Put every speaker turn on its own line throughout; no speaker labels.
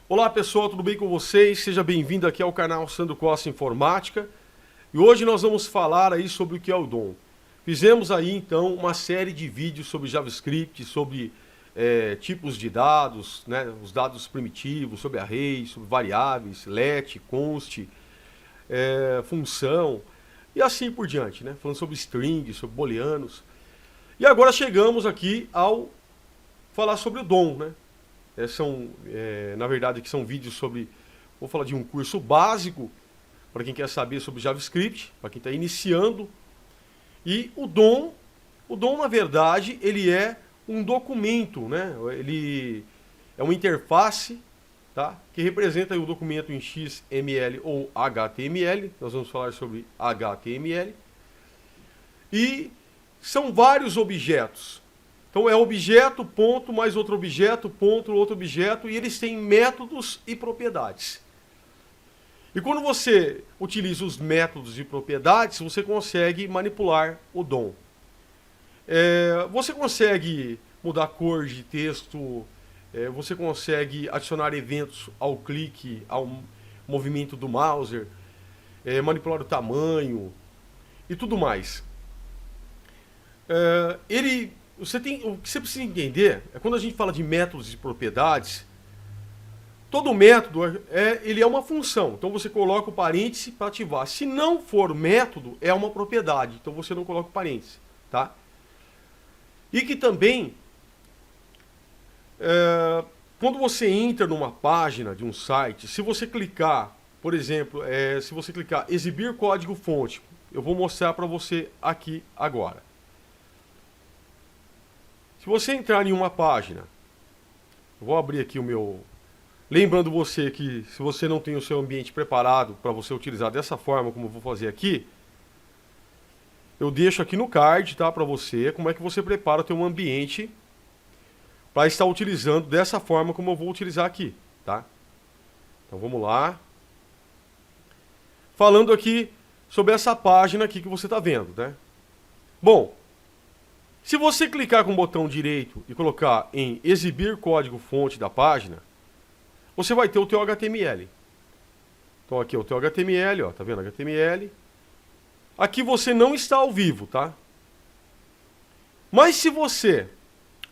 Olá pessoal, tudo bem com vocês? Seja bem-vindo aqui ao canal Sandro Costa Informática. E hoje nós vamos falar aí sobre o que é o DOM. Fizemos aí então uma série de vídeos sobre JavaScript, sobre tipos de dados, né, os dados primitivos, sobre arrays, sobre variáveis, let, const, função e assim por diante, né? Falando sobre strings, sobre booleanos. E agora chegamos aqui ao falar sobre o DOM, né? Na verdade, aqui são vídeos sobre, vou falar de um curso básico para quem quer saber sobre JavaScript, para quem está iniciando. E o DOM, na verdade, ele é um documento, né? Ele é uma interface, tá? Que representa aí o documento em XML ou HTML. Nós vamos falar sobre HTML. E são vários objetos. Então é objeto, ponto, mais outro objeto, ponto, outro objeto, e eles têm métodos e propriedades. E quando você utiliza os métodos e propriedades, você consegue manipular o DOM. Você consegue mudar a cor de texto, você consegue adicionar eventos ao clique, ao movimento do mouse, manipular o tamanho e tudo mais. O que você precisa entender é quando a gente fala de métodos e propriedades, todo método ele é uma função. Então você coloca o parêntese para ativar. Se não for método, é uma propriedade. Então você não coloca o parêntese, tá? E que também, quando você entra numa página de um site, se você clicar, por exemplo, se você clicar exibir código fonte, eu vou mostrar para você aqui agora. Se você entrar em uma página, eu vou abrir aqui o meu... Lembrando você que se você não tem o seu ambiente preparado para você utilizar dessa forma, como eu vou fazer aqui, eu deixo aqui no card, tá, para você, como é que você prepara o teu ambiente para estar utilizando dessa forma como eu vou utilizar aqui, tá? Então vamos lá. Falando aqui sobre essa página aqui que você está vendo, né? Bom, se você clicar com o botão direito e colocar em exibir código-fonte da página, você vai ter o teu HTML. Então aqui é o teu HTML, ó, tá vendo? HTML. Aqui você não está ao vivo, tá? Mas se você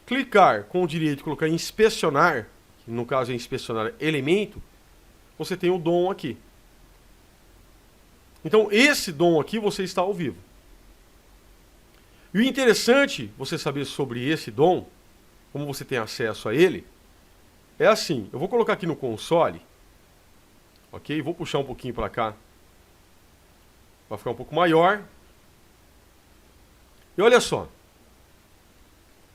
clicar com o direito e colocar em inspecionar, que no caso é inspecionar elemento, você tem o DOM aqui. Então esse DOM aqui você está ao vivo. E o interessante, você saber sobre esse DOM, como você tem acesso a ele, é assim, eu vou colocar aqui no console, ok? Vou puxar um pouquinho para cá, para ficar um pouco maior. E olha só,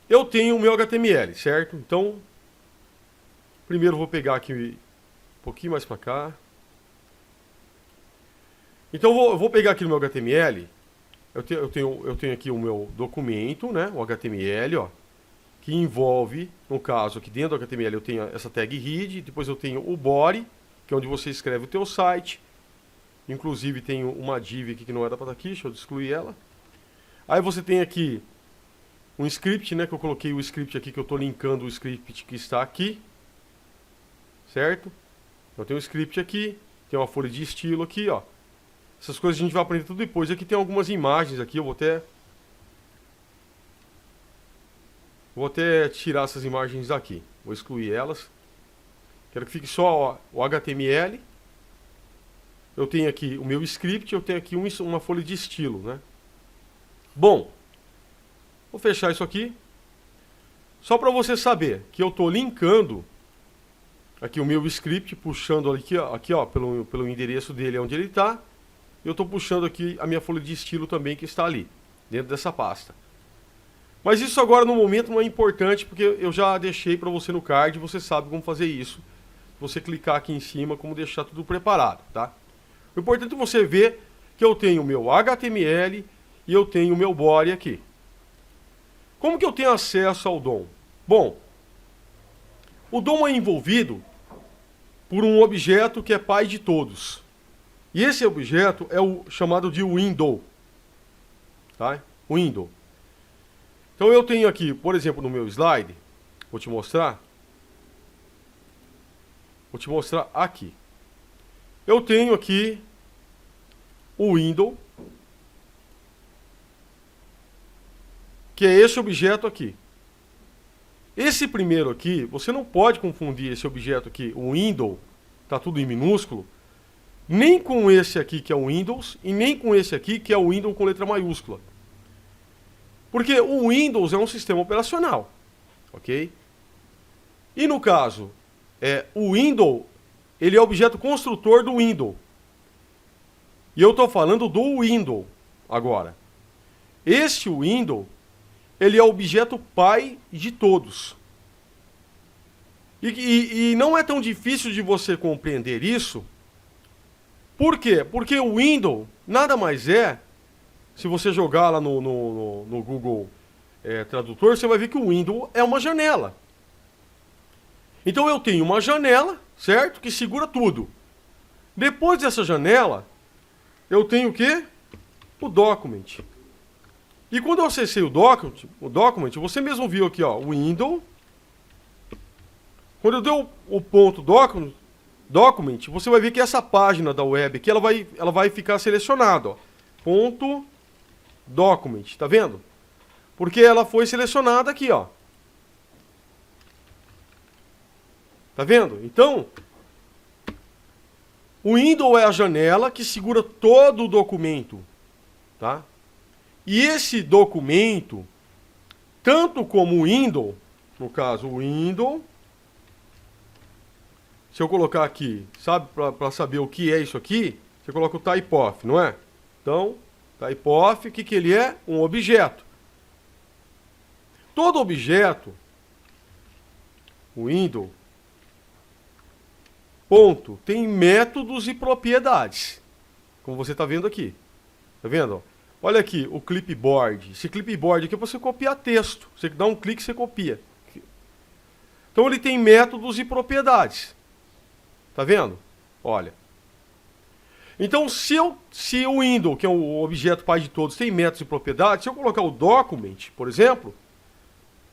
eu tenho o meu HTML, certo? Então, primeiro eu vou pegar aqui um pouquinho mais para cá. Então eu vou pegar aqui no meu HTML. Eu tenho aqui o meu documento, né, o HTML, ó, que envolve, no caso aqui dentro do HTML eu tenho essa tag read, depois eu tenho o body, que é onde você escreve o teu site. Inclusive tenho uma div aqui que não era para estar aqui, deixa eu excluir ela. Aí você tem aqui um script, né, que eu coloquei o script aqui, que eu estou linkando o script que está aqui, certo? Eu tenho um script aqui, tem uma folha de estilo aqui, ó. Essas coisas a gente vai aprender tudo depois. Aqui tem algumas imagens aqui, eu vou até tirar essas imagens daqui. Vou excluir elas. Quero que fique só o HTML. Eu tenho aqui o meu script, eu tenho aqui uma folha de estilo, né? Bom, vou fechar isso aqui. Só para você saber que eu estou linkando aqui o meu script, puxando aqui, ó, pelo endereço dele, onde ele está. Eu estou puxando aqui a minha folha de estilo também, que está ali, dentro dessa pasta. Mas isso agora no momento não é importante, porque eu já deixei para você no card, você sabe como fazer isso. Você clicar aqui em cima, como deixar tudo preparado, tá? O importante é você ver que eu tenho o meu HTML e eu tenho o meu body aqui. Como que eu tenho acesso ao DOM? Bom, o DOM é envolvido por um objeto que é pai de todos. E esse objeto é o chamado de window. Tá? Window. Então eu tenho aqui, por exemplo, no meu slide, vou te mostrar. Vou te mostrar aqui. Eu tenho aqui o window, que é esse objeto aqui. Esse primeiro aqui, você não pode confundir esse objeto aqui, o window, tá tudo em minúsculo, nem com esse aqui que é o Windows e nem com esse aqui que é o Windows com letra maiúscula. Porque o Windows é um sistema operacional, ok? E no caso, o window, ele é objeto construtor do window. E eu estou falando do window agora. Este window, ele é objeto pai de todos. E não é tão difícil de você compreender isso. Por quê? Porque o window nada mais é, se você jogar lá no Google Tradutor, você vai ver que o window é uma janela. Então eu tenho uma janela, certo? Que segura tudo. Depois dessa janela, eu tenho o quê? O document. E quando eu acessei o document, você mesmo viu aqui, ó, o window. Quando eu dei o ponto document, você vai ver que essa página da web aqui, ela vai ficar selecionada, ó. Ponto document, tá vendo? Porque ela foi selecionada aqui, ó. Tá vendo? Então, o window é a janela que segura todo o documento, tá? E esse documento, tanto como o window, no caso o window, se eu colocar aqui, sabe, para saber o que é isso aqui, você coloca o type of, não é? Então, type of, o que ele é? Um objeto. Todo objeto, o window, ponto, tem métodos e propriedades, como você está vendo aqui. Tá vendo? Olha aqui, o clipboard. Esse clipboard aqui é para você copiar texto. Você dá um clique e você copia. Então ele tem métodos e propriedades. Tá vendo? Olha. Então se o window, que é o objeto pai de todos, tem métodos e propriedades, se eu colocar o document, por exemplo,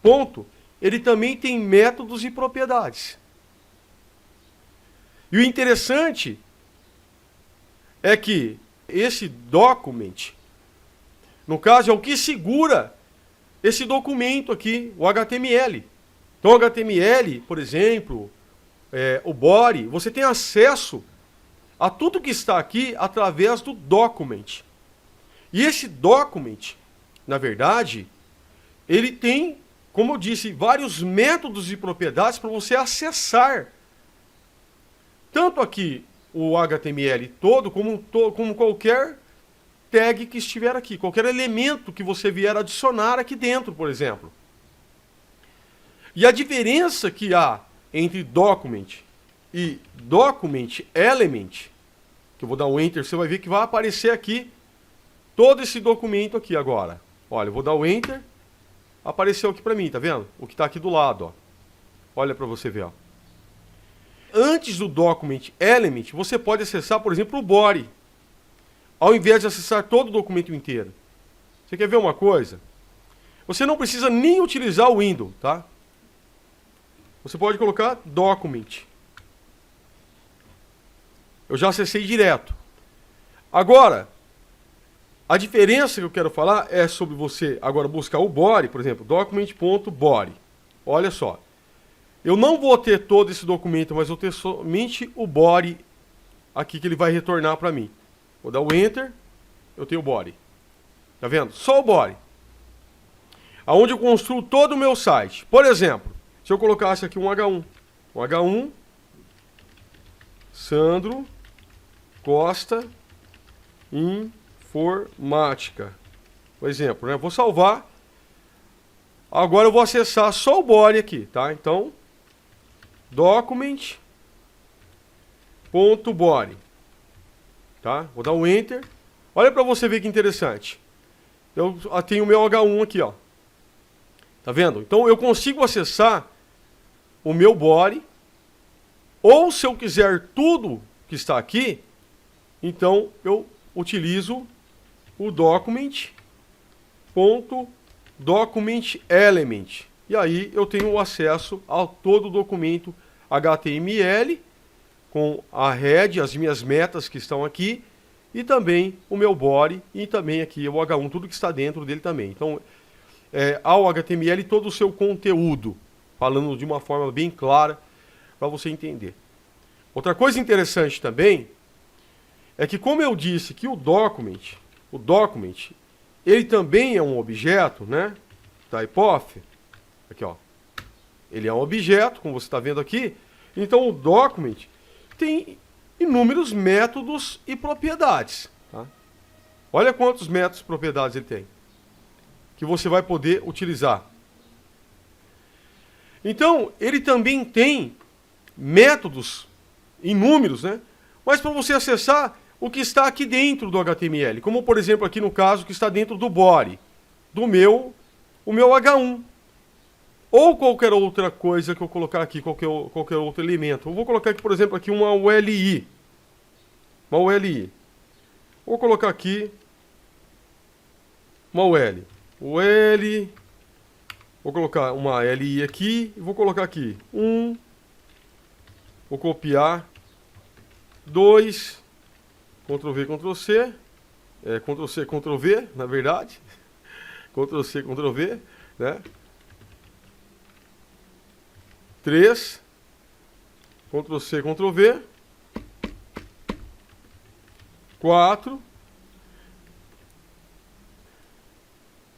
ponto, ele também tem métodos e propriedades. E o interessante é que esse document, no caso, é o que segura esse documento aqui, o HTML. Então, o HTML, por exemplo, o body, você tem acesso a tudo que está aqui através do document. E esse document, na verdade, ele tem, como eu disse, vários métodos e propriedades para você acessar tanto aqui o HTML todo, como qualquer tag que estiver aqui, qualquer elemento que você vier adicionar aqui dentro, por exemplo. E a diferença que há entre document e document element, que eu vou dar um enter, você vai ver que vai aparecer aqui todo esse documento aqui agora. Olha, eu vou dar o enter, apareceu aqui para mim, tá vendo? O que está aqui do lado, ó. Olha para você ver, ó. Antes do document element, você pode acessar, por exemplo, o body, ao invés de acessar todo o documento inteiro. Você quer ver uma coisa? Você não precisa nem utilizar o window, tá? Você pode colocar document. Eu já acessei direto. Agora, a diferença que eu quero falar é sobre você agora buscar o body, por exemplo, document.body. Olha só. Eu não vou ter todo esse documento, mas eu vou ter somente o body aqui que ele vai retornar para mim. Vou dar o enter, eu tenho o body. Tá vendo? Só o body. Aonde eu construo todo o meu site. Por exemplo, se eu colocasse aqui um H1. Um H1, Sandro Costa Informática. Por exemplo, né? Vou salvar. Agora eu vou acessar só o body aqui, tá? Então, document.body. Tá? Vou dar um enter. Olha para você ver que interessante. Eu tenho o meu H1 aqui, ó. Tá vendo? Então eu consigo acessar o meu body. Ou se eu quiser tudo que está aqui, então eu utilizo o document.document element. E aí eu tenho acesso a todo o documento HTML com a head, as minhas metas que estão aqui, e também o meu body, e também aqui o H1, tudo que está dentro dele também. Então, ao HTML todo o seu conteúdo, falando de uma forma bem clara para você entender. Outra coisa interessante também é que, como eu disse que o document, ele também é um objeto, né? Typeof, aqui ó, ele é um objeto, como você está vendo aqui. Então o document tem inúmeros métodos e propriedades. Tá? Olha quantos métodos e propriedades ele tem, que você vai poder utilizar. Então, ele também tem métodos inúmeros, né? Mas para você acessar o que está aqui dentro do HTML, como por exemplo aqui no caso que está dentro do body, o meu H1, ou qualquer outra coisa que eu colocar aqui, qualquer outro elemento. Eu vou colocar aqui, por exemplo, aqui uma ULI. Uma ULI. Vou colocar aqui uma UL. UL. Vou colocar uma LI aqui e vou colocar aqui 1. Vou copiar 2. Ctrl V, Ctrl C. Ctrl C, Ctrl V, na verdade. Ctrl C, Ctrl V, né? 3. Ctrl C, Ctrl V. 4.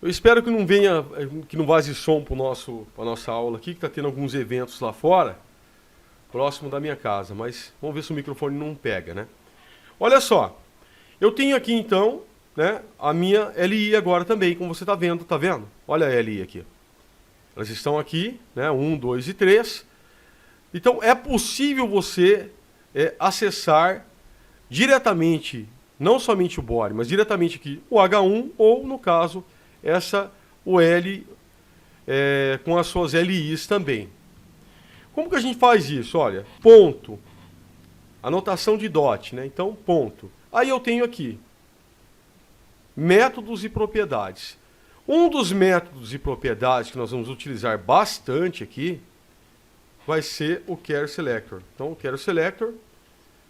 Eu espero que não venha, que não vaze som para a nossa aula aqui, que está tendo alguns eventos lá fora, próximo da minha casa, mas vamos ver se o microfone não pega, né? Olha só, eu tenho aqui então, né, a minha LI agora também, como você está vendo, tá vendo? Olha a LI aqui. Elas estão aqui, né, 1, 2 e 3. Então é possível você acessar diretamente, não somente o body, mas diretamente aqui o H1 ou, no caso, essa UL com as suas LIs também. Como que a gente faz isso? Olha, ponto, anotação de dot, né? Então, ponto. Aí eu tenho aqui métodos e propriedades. Um dos métodos e propriedades que nós vamos utilizar bastante aqui vai ser o QuerySelector. Então, o QuerySelector,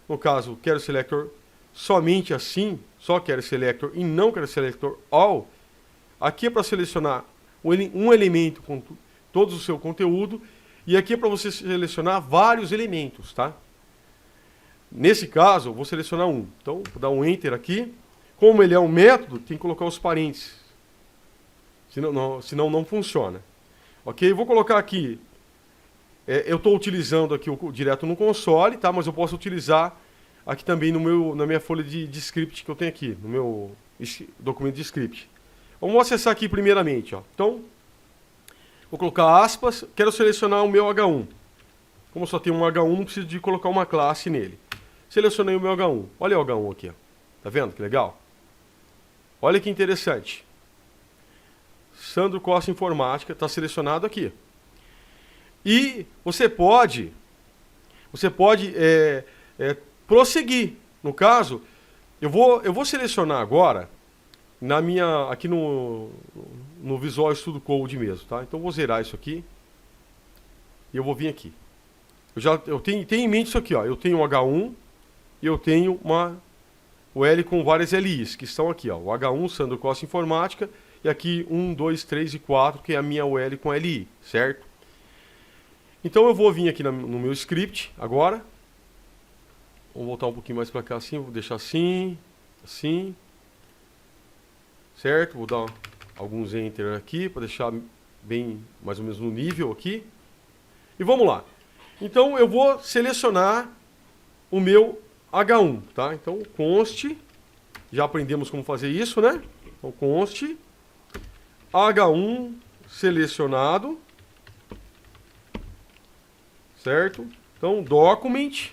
no caso, o QuerySelector somente assim, só QuerySelector e não QuerySelector All. Aqui é para selecionar um elemento com todo o seu conteúdo, e aqui é para você selecionar vários elementos, tá? Nesse caso, eu vou selecionar um. Então, vou dar um Enter aqui. Como ele é um método, tem que colocar os parênteses. Senão não funciona. Ok? Vou colocar aqui. Eu estou utilizando aqui direto no console, tá? Mas eu posso utilizar aqui também na minha folha de script que eu tenho aqui, no meu documento de script. Vamos acessar aqui primeiramente, ó. Então, vou colocar aspas, quero selecionar o meu H1. Como só tem um H1, não preciso de colocar uma classe nele. Selecionei o meu H1. Olha o H1 aqui, ó. Tá vendo que legal? Olha que interessante. Sandro Costa Informática está selecionado aqui. E você pode prosseguir. No caso, eu vou selecionar agora aqui no Visual Studio Code mesmo, tá? Então eu vou zerar isso aqui e eu vou vir aqui. Eu tenho em mente isso aqui, ó. Eu tenho um H1 e eu tenho o L com várias LIs que estão aqui, ó. O H1 Sandro Costa Informática e aqui 1, 2, 3 e 4 que é a minha UL com LI, certo? Então eu vou vir aqui no meu script agora. Vou voltar um pouquinho mais para cá assim, vou deixar assim, assim. Certo? Vou dar alguns enter aqui para deixar bem mais ou menos no nível aqui. E vamos lá. Então eu vou selecionar o meu H1, tá? Então const, já aprendemos como fazer isso, né? Então const H1 selecionado, certo? Então document,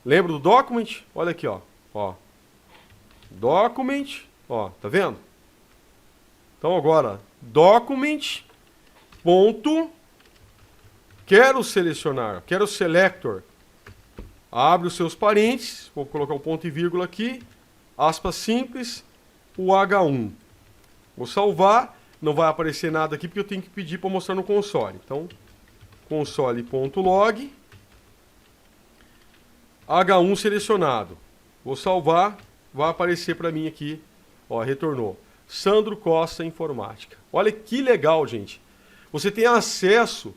lembra do document? Olha aqui, ó, document, ó, tá vendo? Então agora document ponto quero selecionar, quero selector, abre os seus parênteses, vou colocar o ponto e vírgula aqui, aspas simples, o H1. Vou salvar, não vai aparecer nada aqui porque eu tenho que pedir para mostrar no console. Então, console.log, H1 selecionado. Vou salvar, vai aparecer para mim aqui, ó, retornou. Sandro Costa Informática. Olha que legal, gente. Você tem acesso.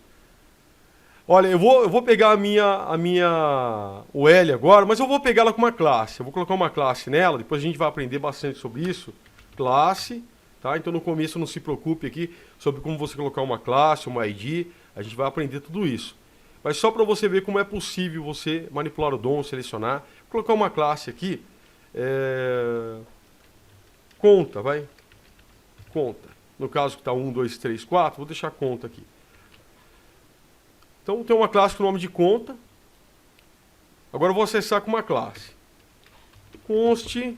Olha, eu vou pegar a minha UL agora, mas eu vou pegar ela com uma classe. Eu vou colocar uma classe nela, depois a gente vai aprender bastante sobre isso. Classe, tá? Então no começo não se preocupe aqui sobre como você colocar uma classe, uma ID. A gente vai aprender tudo isso. Mas só para você ver como é possível você manipular o DOM, selecionar. Vou colocar uma classe aqui. Conta, vai. Conta. No caso que está 1, 2, 3, 4, vou deixar conta aqui. Então tem uma classe com o nome de conta. Agora eu vou acessar com uma classe. Const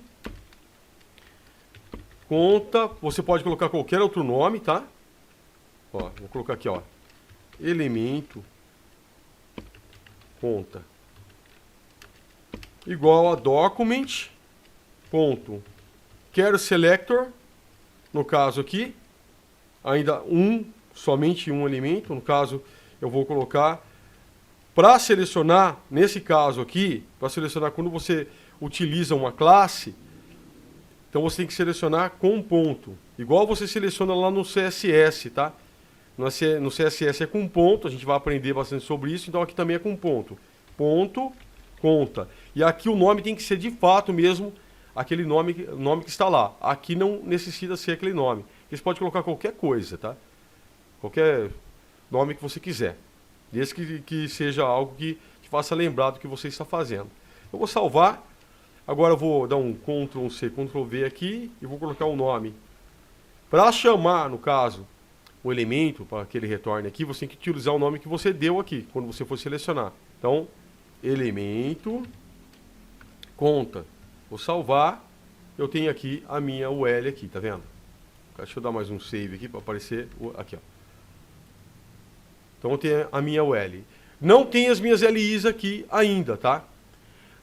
conta. Você pode colocar qualquer outro nome, tá? Ó, vou colocar aqui, ó. Elemento conta igual a document ponto quero selector, no caso aqui ainda somente um elemento. No caso eu vou colocar para selecionar, nesse caso aqui, para selecionar quando você utiliza uma classe, então você tem que selecionar com ponto, igual você seleciona lá no CSS, tá? No CSS é com ponto, a gente vai aprender bastante sobre isso, então aqui também é com ponto. Ponto, conta. E aqui o nome tem que ser de fato mesmo aquele nome que está lá. Aqui não necessita ser aquele nome. Você pode colocar qualquer coisa, tá? Qualquer nome que você quiser. Desde que seja algo que te faça lembrar do que você está fazendo. Eu vou salvar. Agora eu vou dar um Ctrl+C, Ctrl+V aqui e vou colocar o nome. Para chamar, no caso, o elemento para que ele retorne aqui, você tem que utilizar o nome que você deu aqui, quando você for selecionar. Então, elemento, conta. Vou salvar. Eu tenho aqui a minha UL aqui, tá vendo? Deixa eu dar mais um save aqui para aparecer. Aqui, ó. Então, eu tenho a minha UL. Não tem as minhas LIs aqui ainda, tá?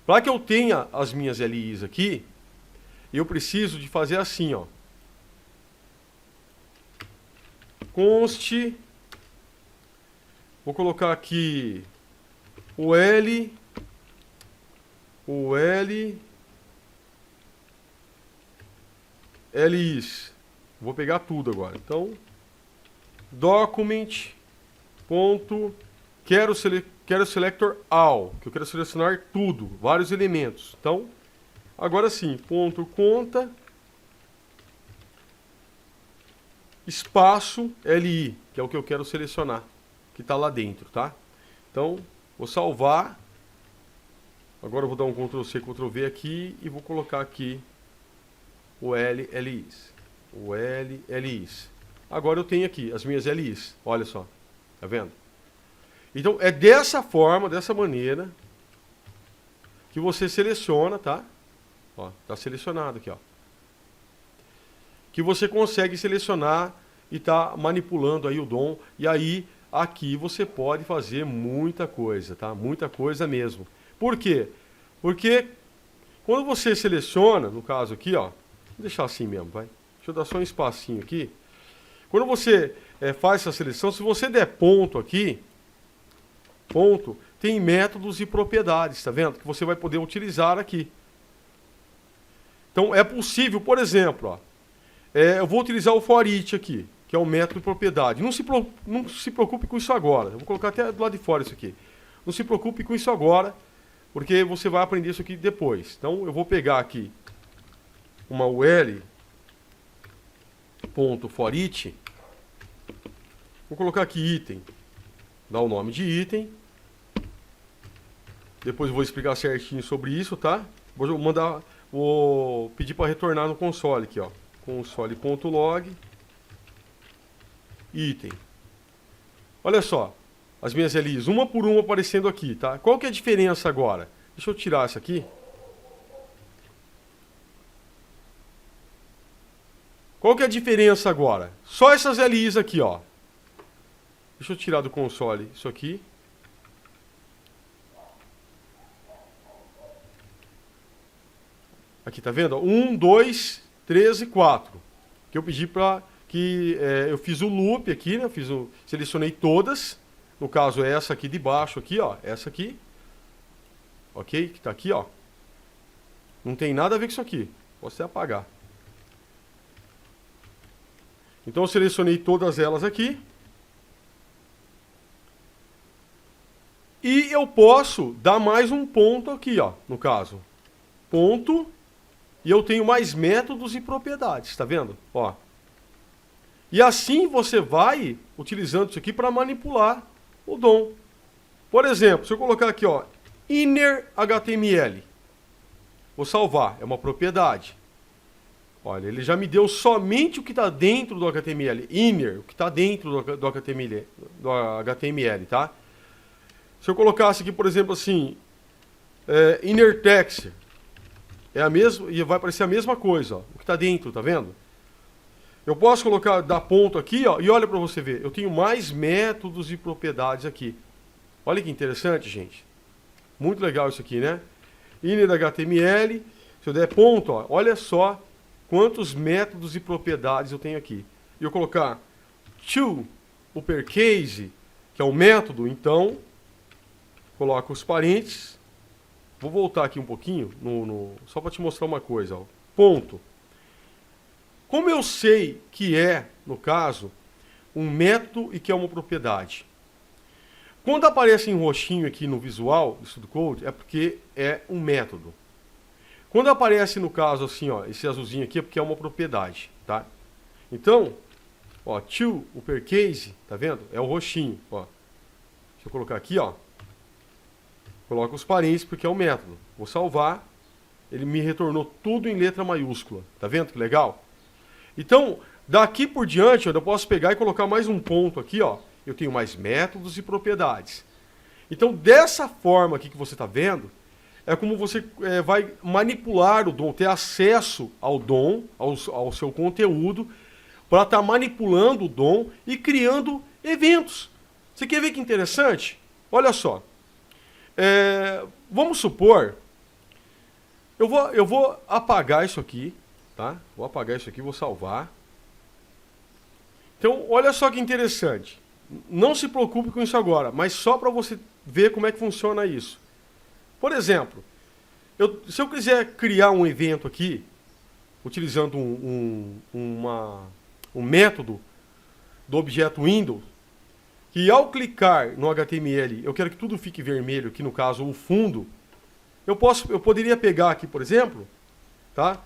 Para que eu tenha as minhas LIs aqui, eu preciso de fazer assim, ó. Const, vou colocar aqui UL, LIs. Vou pegar tudo agora. Então, document ponto quero selector all, que eu quero selecionar tudo, vários elementos. Então, agora sim, ponto conta espaço LI, que é o que eu quero selecionar, que está lá dentro, tá? Então, vou salvar. Agora eu vou dar um Ctrl+C, Ctrl+V aqui e vou colocar aqui o LIs. Agora eu tenho aqui as minhas LIs. Olha só, tá vendo? Então, é dessa forma, dessa maneira, que você seleciona, tá? Ó, tá selecionado aqui, ó. Que você consegue selecionar e tá manipulando aí o DOM. E aí, aqui você pode fazer muita coisa, tá? Muita coisa mesmo. Por quê? Porque quando você seleciona, no caso aqui, ó, vou deixar assim mesmo, vai. Deixa eu dar só um espacinho aqui. Quando você faz essa seleção, se você der ponto aqui, ponto, tem métodos e propriedades, tá vendo? Que você vai poder utilizar aqui. Então, é possível, por exemplo, ó, eu vou utilizar o for each aqui, que é o método de propriedade. Não se preocupe com isso agora. Eu vou colocar até do lado de fora isso aqui. Não se preocupe com isso agora, porque você vai aprender isso aqui depois. Então, eu vou pegar aqui uma UL.for each. Vou colocar aqui item. Dar o nome de item. Depois eu vou explicar certinho sobre isso, tá? Vou pedir para retornar no console aqui, ó. Console.log item. Olha só, as minhas LIs, uma por uma aparecendo aqui, tá? Qual que é a diferença agora? Deixa eu tirar essa aqui. Qual que é a diferença agora? Só essas LIs aqui, ó. Deixa eu tirar do console isso aqui. Aqui, tá vendo? 1, 2, 3 e 4. Que eu pedi para que eu fiz o loop aqui, né? Selecionei todas. No caso, essa aqui de baixo aqui, ó, essa aqui. ok? Que está aqui, ó. Não tem nada a ver com isso aqui. Posso até apagar. Então eu selecionei todas elas aqui. E eu posso dar mais um ponto aqui, ó, no caso. Ponto. E eu tenho mais métodos e propriedades, tá vendo? Ó. E assim você vai utilizando isso aqui para manipular o DOM. Por exemplo, se eu colocar aqui, ó, inner HTML. Vou salvar, é uma propriedade. Olha, ele já me deu somente o que está dentro do HTML. Inner, o que está dentro do HTML, tá? Se eu colocasse aqui, por exemplo, assim, inner text, é a mesma, e vai aparecer a mesma coisa, ó, o que está dentro, tá vendo? Eu posso colocar, dar ponto aqui, ó, e olha para você ver, eu tenho mais métodos e propriedades aqui. Olha que interessante, gente. Muito legal isso aqui, né? Inner HTML, se eu der ponto, ó, olha só quantos métodos e propriedades eu tenho aqui. E eu colocar to uppercase, que é o método, então, coloco os parênteses. Vou voltar aqui um pouquinho, só para te mostrar uma coisa. Ó. Ponto. Como eu sei que é, no caso, um método e que é uma propriedade? Quando aparece em roxinho aqui no visual do Studcode, é porque é um método. Quando aparece, no caso, assim, ó, esse azulzinho aqui, é porque é uma propriedade, tá? Então, ó, to uppercase, tá vendo? É o roxinho, ó. Deixa eu colocar aqui, ó. Coloco os parênteses porque é um método. Vou salvar. Ele me retornou tudo em letra maiúscula. Tá vendo que legal? Então, daqui por diante, eu posso pegar e colocar mais um ponto aqui, ó. Eu tenho mais métodos e propriedades. Então, dessa forma aqui que você está vendo, é como você vai manipular o DOM, ter acesso ao DOM, ao seu conteúdo, para estar manipulando o DOM e criando eventos. Você quer ver que interessante? Olha só. Vamos supor, eu vou apagar isso aqui, tá? Vou apagar isso aqui, vou salvar. Então, olha só que interessante. Não se preocupe com isso agora, mas só para você ver como é que funciona isso. Por exemplo, se eu quiser criar um evento aqui, utilizando um método do objeto Windows, que ao clicar no HTML, eu quero que tudo fique vermelho, aqui no caso o fundo, eu poderia pegar aqui, por exemplo, tá?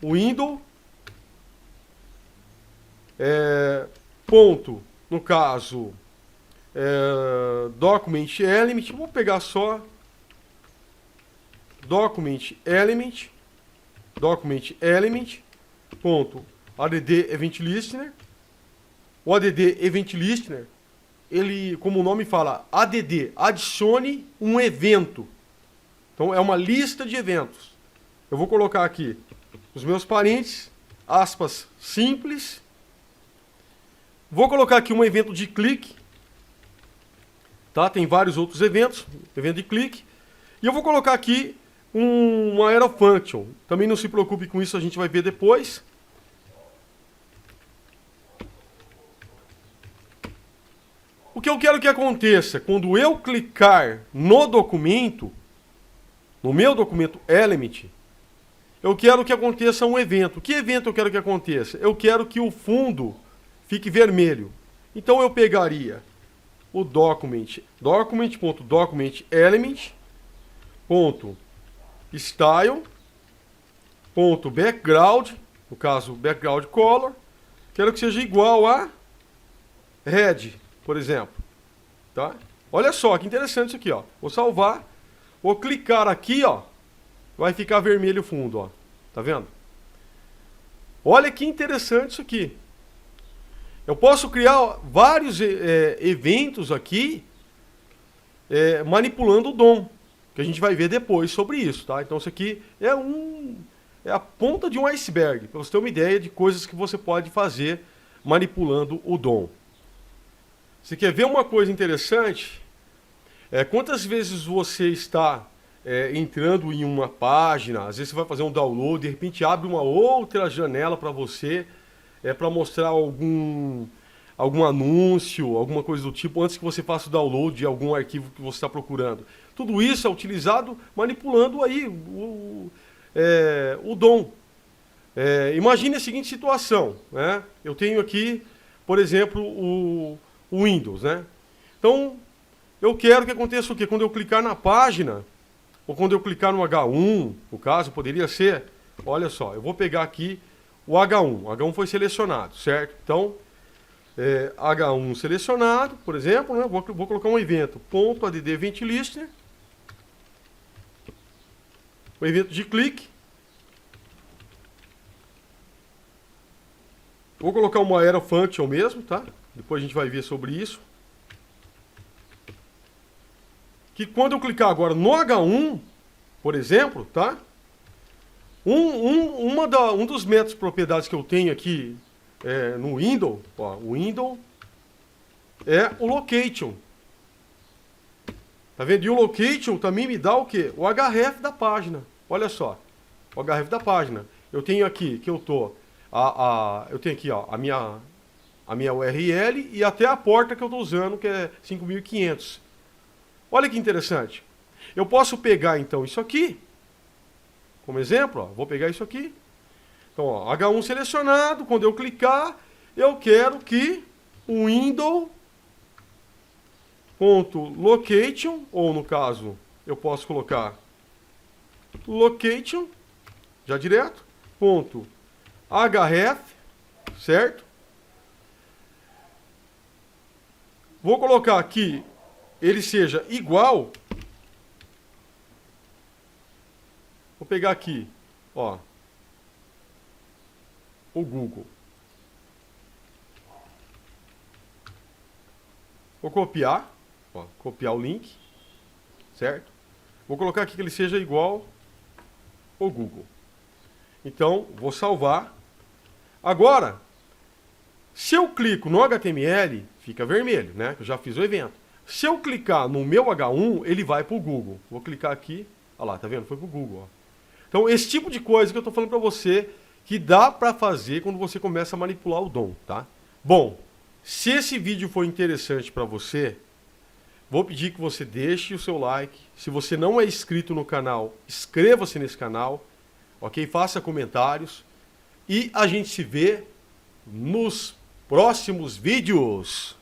O Windows, ponto, no caso, document element, vou pegar só document element, ponto, add event listener. O add event listener, ele, como o nome fala, add, adicione um evento. Então é uma lista de eventos. Eu vou colocar aqui os meus parênteses, aspas simples. Vou colocar aqui um evento de clique. Tá? Tem vários outros eventos, evento de clique. E eu vou colocar aqui uma arrow function. Também não se preocupe com isso, a gente vai ver depois. O que eu quero que aconteça, quando eu clicar no documento, no meu documento element, eu quero que aconteça um evento. Que evento eu quero que aconteça? Eu quero que o fundo fique vermelho. Então eu pegaria o document.style.background, no caso background color, quero que seja igual a red, por exemplo. Tá? Olha só que interessante isso aqui, ó. Vou salvar, vou clicar aqui, ó, vai ficar vermelho o fundo, ó. Tá vendo? Olha que interessante isso aqui. Eu posso criar vários eventos aqui manipulando o DOM, que a gente vai ver depois sobre isso, tá? Então isso aqui é a ponta de um iceberg, para você ter uma ideia de coisas que você pode fazer manipulando o DOM. Você quer ver uma coisa interessante? Quantas vezes você está entrando em uma página, às vezes você vai fazer um download, de repente abre uma outra janela para você, para mostrar algum anúncio, alguma coisa do tipo, antes que você faça o download de algum arquivo que você está procurando. Tudo isso é utilizado manipulando aí o DOM. Imagine a seguinte situação, né? Eu tenho aqui, por exemplo, o Windows, né? Então, eu quero que aconteça o quê? Quando eu clicar na página, ou quando eu clicar no H1, no caso, poderia ser, olha só, eu vou pegar aqui o H1. O H1 foi selecionado, certo? Então, H1 selecionado, por exemplo, né? Vou colocar um evento, .add event listener, o evento de clique. Vou colocar uma arrow function mesmo, tá? Depois a gente vai ver sobre isso. Que quando eu clicar agora no H1, por exemplo, tá? Um dos métodos de propriedades que eu tenho aqui no Windows, ó, o Windows é o location. Tá vendo? E o location também me dá o quê? O href da página. Olha só, o href da página. Eu tenho aqui que eu tô eu tenho aqui, ó, a minha URL e até a porta que eu estou usando, que é 5500. Olha que interessante. Eu posso pegar, então, isso aqui, como exemplo, ó, vou pegar isso aqui. Então, ó, H1 selecionado, quando eu clicar, eu quero que o window.location, ou no caso, eu posso colocar location, já direto, ponto href, certo? Vou colocar aqui, ele seja igual. Vou pegar aqui, ó, o Google. Vou copiar, ó, copiar o link, certo? Vou colocar aqui que ele seja igual ao Google. Então, vou salvar. Agora, se eu clico no HTML, fica vermelho, né? Eu já fiz o evento. Se eu clicar no meu H1, ele vai para o Google. Vou clicar aqui, olha lá, tá vendo? Foi para o Google, ó. Então, esse tipo de coisa que eu estou falando para você, que dá para fazer quando você começa a manipular o DOM, tá? Bom, se esse vídeo foi interessante para você, vou pedir que você deixe o seu like. Se você não é inscrito no canal, inscreva-se nesse canal, ok? Faça comentários e a gente se vê nos próximos vídeos.